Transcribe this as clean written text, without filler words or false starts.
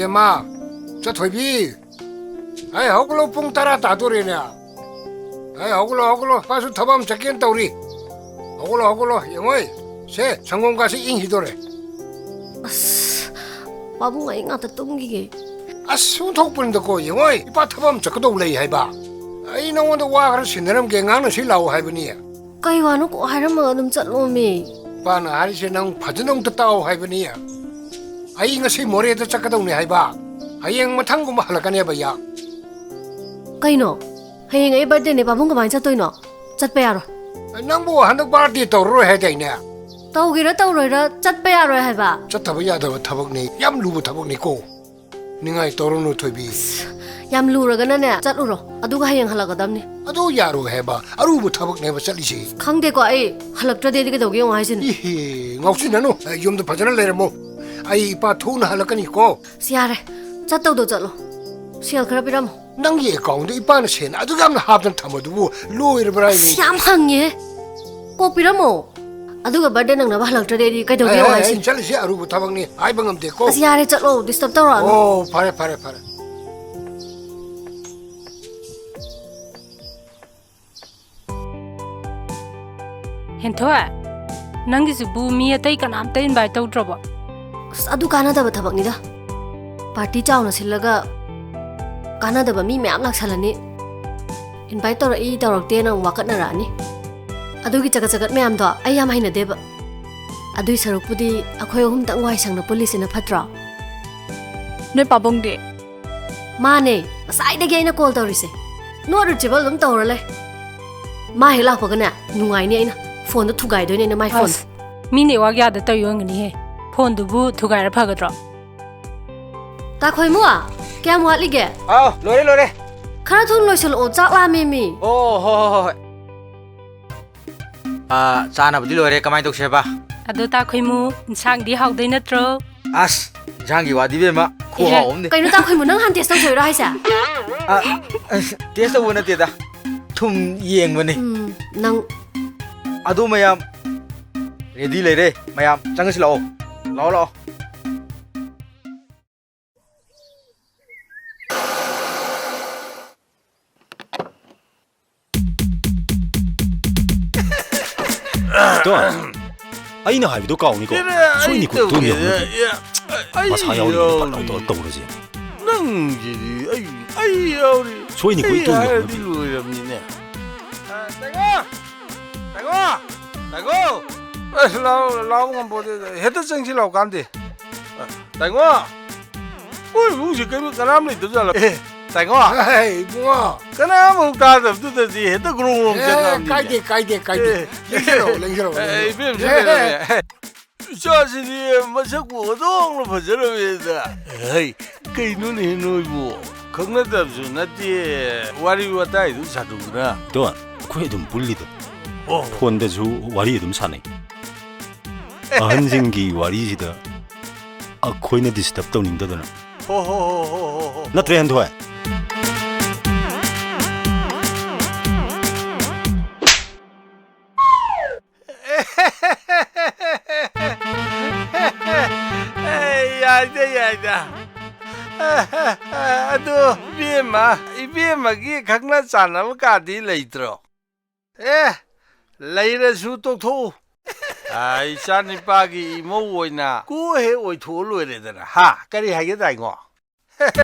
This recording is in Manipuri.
Bema, Thoiba. I Hoglo Puntara Taturina. I Hoglo, Pasu Tabam Chakin Tauri. Hoglo, Yamoi, say, Sangongasi in Hidore. Babu ay nga tatungi. As soon open the go, Yamoi, Patabam Chakado lay Haiba. I know what the water Sinam Gangana Silau Hibania. Kaiwano ko haram chat me. Pana Harisinang Pajanong Tao Hibania. I ain't a see more at the Chakadoni Haiba. I am Matango Mahalakanebaya. Kaino, haying a birthday ni Babunga Chatoino. Chat Pearo. A number 100 party to Rohedina. Taugira Taurida, Chat Pearo Haba. Chatabaya Taboni, Yam Lubu Tabonico. Ningai Torono Thoiba. Yam Luraganana, Chaturo, Aduga Hayang Halagadamni. Ado Yaru Heba, Arubu Tabok never Salishi. Khangdeko ay halaptra de the Young Isin. Ngausinano, Yum the Pajana Lermo. I Patuna Halakanico. Siare, Chato do Jalo. Sial Carapiram. Nangi Kong, the Ipanishin, I do not have the Tamadu, Louis Brian. Siam Hangye. Copiramo. Aduga Baden and Navalaktra de Kato Young Isin. Chalicia Arubu Tabani, I bang de Co. Siare Chalo, disturb the run. Oh, Pare. Hentoa, Nangis Boomy a take an amtain by Totroba. Adu Canada Batabangida. Party town Silaga Canada Bami Mam like Salani. Invite or eat or obtain and walk at Narani. Adugi Chakasakat Mamda, I am in a deba. Adu Sarupudi, a coyum that wise and the police in a patra. Ne Pabonde Mane, aside again a call Doris. No reachable them Torale. My lapagana, no I need. Phone the two guy doing in my phone. Mini Waga the Toyong here. Pond the boo to guide a pagadrop. Takoimua, Cam Watley get. Oh, Lore. Cartoon Loisel or Zala Mimi. Oh, Sana Lore, come to Sheba. Adota Quimu, and sang the how they not throw. As Jangi Wadivema, who owned Can you talk him on Hunter Stone Risa? There's the one at the Tum Ying Winnie. Nang Adu Mayam Ready Lady, Mayam, Jangas Law. Lolo. I know how to go, Nico. So you could do it. What's how you don't do it? So you could do it. Long body, head of Sanchi Logandi. Tangwa. Oh, who's you came to Ramley to the Tangwa? Hey, boy. Can I have got up to the head of groom? Kaide. Just in the Masaku, don't know. Hey, Kainuni no more. Cognitive, not the what you were tied to Saduna. Don't quit them bullied. Oh, Honda's who worry them sunny. A Hansingi Warizida. A coin disturb down in the dinner. Not ran to it. Aduh, Bima, Khangna channel kadi later. Leirasu tokthoku. Ai chani pagi mo oina. Ku he oi tholu re da. Ha, kari ha ge dai ngo.